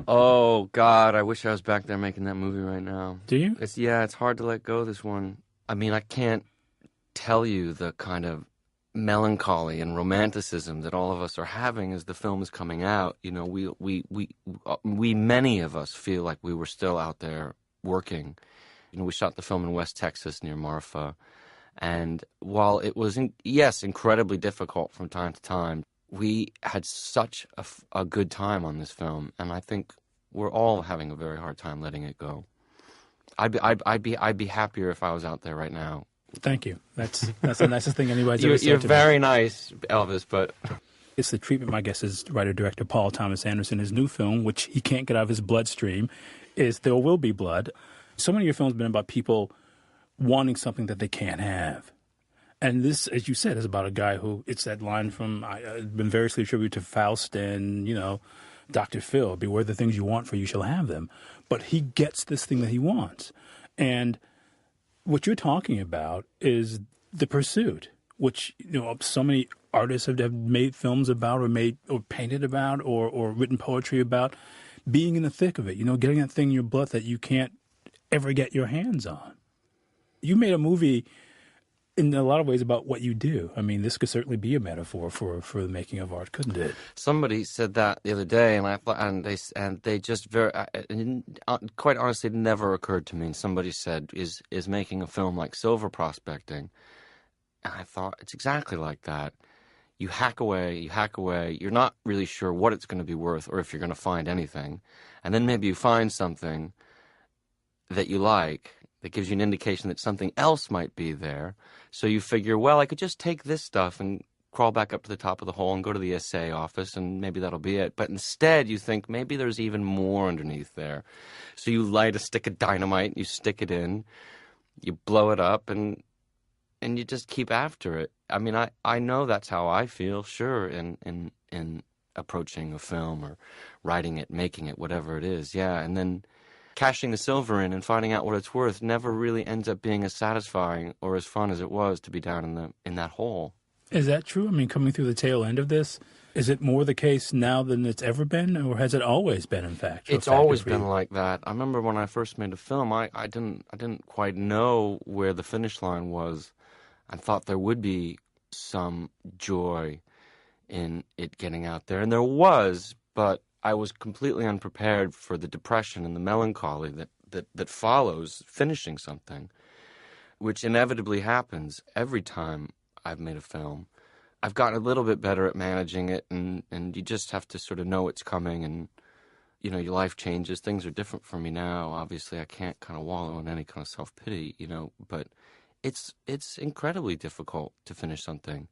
Oh God, I wish I was back there making that movie right now. Do you? It's hard to let go of this one. I mean, I can't tell you the kind of melancholy and romanticism that all of us are having as the film is coming out. You know, we many of us feel like we were still out there working. You know, we shot the film in West Texas near Marfa, and while it was, yes, incredibly difficult from time to time, we had such a good time on this film, and I think we're all having a very hard time letting it go. I'd be happier if I was out there right now. Thank you. That's the nicest thing anybody's ever You're said to me. very nice, Elvis, but It's the treatment, my guess, is writer-director Paul Thomas Anderson. His new film, which he can't get out of his bloodstream, is There Will Be Blood. So many of your films have been about people wanting something that they can't have. And this, as you said, is about a guy who, it's that line from, been variously attributed to Faust and, Dr. Phil, beware the things you want, for you shall have them. But he gets this thing that he wants. And what you're talking about is the pursuit, which, so many artists have made films about or painted about or written poetry about, being in the thick of it, getting that thing in your blood that you can't ever get your hands on. You made a movie in a lot of ways about what you do. I mean, this could certainly be a metaphor for the making of art, couldn't it? somebody said that the other day, and they just very, quite honestly, it never occurred to me. And somebody said, "Is making a film like silver prospecting?" And I thought it's exactly like that. You hack away, you hack away. You're not really sure what it's going to be worth or if you're going to find anything, and then maybe you find something that you like that gives you an indication that something else might be there. So you figure, well, I could just take this stuff and crawl back up to the top of the hole and go to the SA office and maybe that'll be it. But instead you think maybe there's even more underneath there. So you light a stick of dynamite, you stick it in, you blow it up, and you just keep after it. I mean, I know that's how I feel, sure, in approaching a film or writing it, making it, whatever it is. Yeah, and then cashing the silver in and finding out what it's worth never really ends up being as satisfying or as fun as it was to be down in that hole. Is that true? I mean, coming through the tail end of this, is it more the case now than it's ever been, or has it always been, in fact, a It's factor always for been you? like that. I remember when I first made a film, I didn't quite know where the finish line was. I thought there would be some joy in it getting out there, and there was, but I was completely unprepared for the depression and the melancholy that follows finishing something, which inevitably happens every time I've made a film. I've gotten a little bit better at managing it, and you just have to sort of know it's coming, and your life changes. Things are different for me now. Obviously, I can't kind of wallow in any kind of self-pity, but it's incredibly difficult to finish something.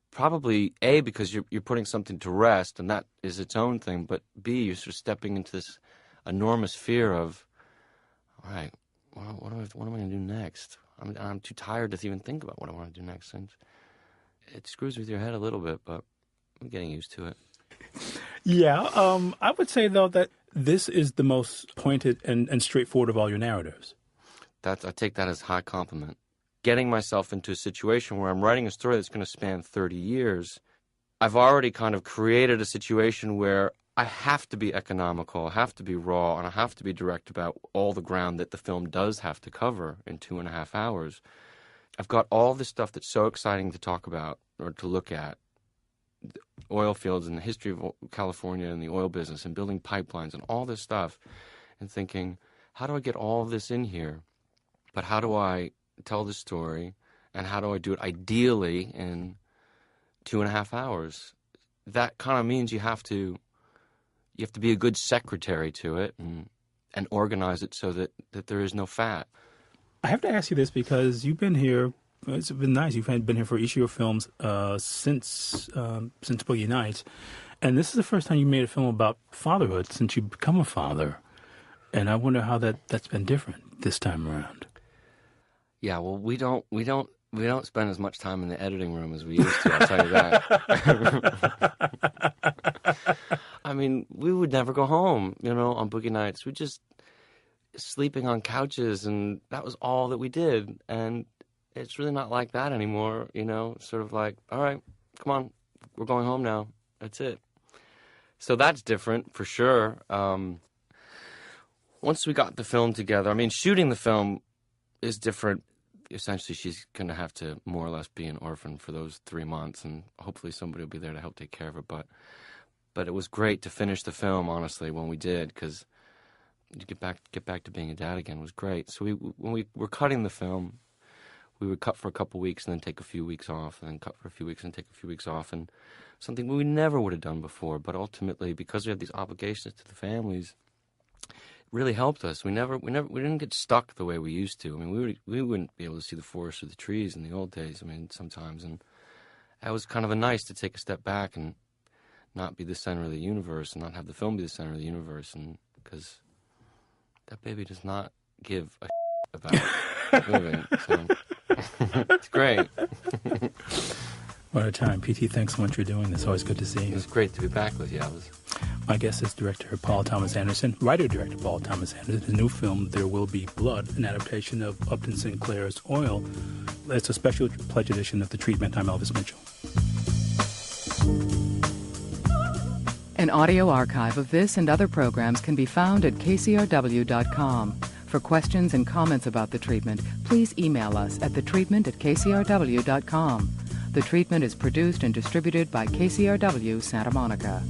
Probably A, because you're putting something to rest, and that is its own thing, but B, you're sort of stepping into this enormous fear of, all right, well, what am I going to do next? I'm too tired to even think about what I want to do next. And it screws with your head a little bit, but I'm getting used to it. Yeah, I would say, though, that this is the most pointed and straightforward of all your narratives. I take that as a high compliment. Getting myself into a situation where I'm writing a story that's going to span 30 years, I've already kind of created a situation where I have to be economical, I have to be raw, and I have to be direct about all the ground that the film does have to cover in 2.5 hours. I've got all this stuff that's so exciting to talk about or to look at. The oil fields and the history of California and the oil business and building pipelines and all this stuff, and thinking, how do I get all of this in here? But how do I tell the story, and how do I do it ideally in 2.5 hours? That kind of means you have to be a good secretary to it and organize it so that there is no fat. I have to ask you this because you've been here. It's been nice. You've been here for each of your films since Boogie Nights, and this is the first time you made a film about fatherhood since you've become a father. And I wonder how that's been different this time around. Yeah, well, we don't spend as much time in the editing room as we used to. I'll tell you that. I mean, we would never go home, on Boogie Nights. We just sleeping on couches, and that was all that we did. And it's really not like that anymore, sort of like, all right, come on, we're going home now. That's it. So that's different for sure. Once we got the film together, I mean, shooting the film is different. Essentially, she's going to have to more or less be an orphan for those 3 months, and hopefully somebody will be there to help take care of her. But it was great to finish the film, honestly, when we did, because to get back to being a dad again was great. So when we were cutting the film, we would cut for a couple weeks and then take a few weeks off, and then cut for a few weeks and take a few weeks off, and something we never would have done before. But ultimately, because we have these obligations to the families, it really helped us. We didn't get stuck the way we used to. I mean, we wouldn't be able to see the forest or the trees in the old days. I mean, sometimes, and that was kind of nice to take a step back and not be the center of the universe, and not have the film be the center of the universe, and because that baby does not give a about moving. So it's great. What a time. PT, thanks so much for doing this. Always good to see you. It's great to be back with you, Elvis. My guest is director Paul Thomas Anderson, writer-director Paul Thomas Anderson. His new film, There Will Be Blood, an adaptation of Upton Sinclair's Oil. It's a special pledge edition of The Treatment. I'm Elvis Mitchell. An audio archive of this and other programs can be found at KCRW.com. For questions and comments about The Treatment, please email us at thetreatment@kcrw.com. The Treatment is produced and distributed by KCRW Santa Monica.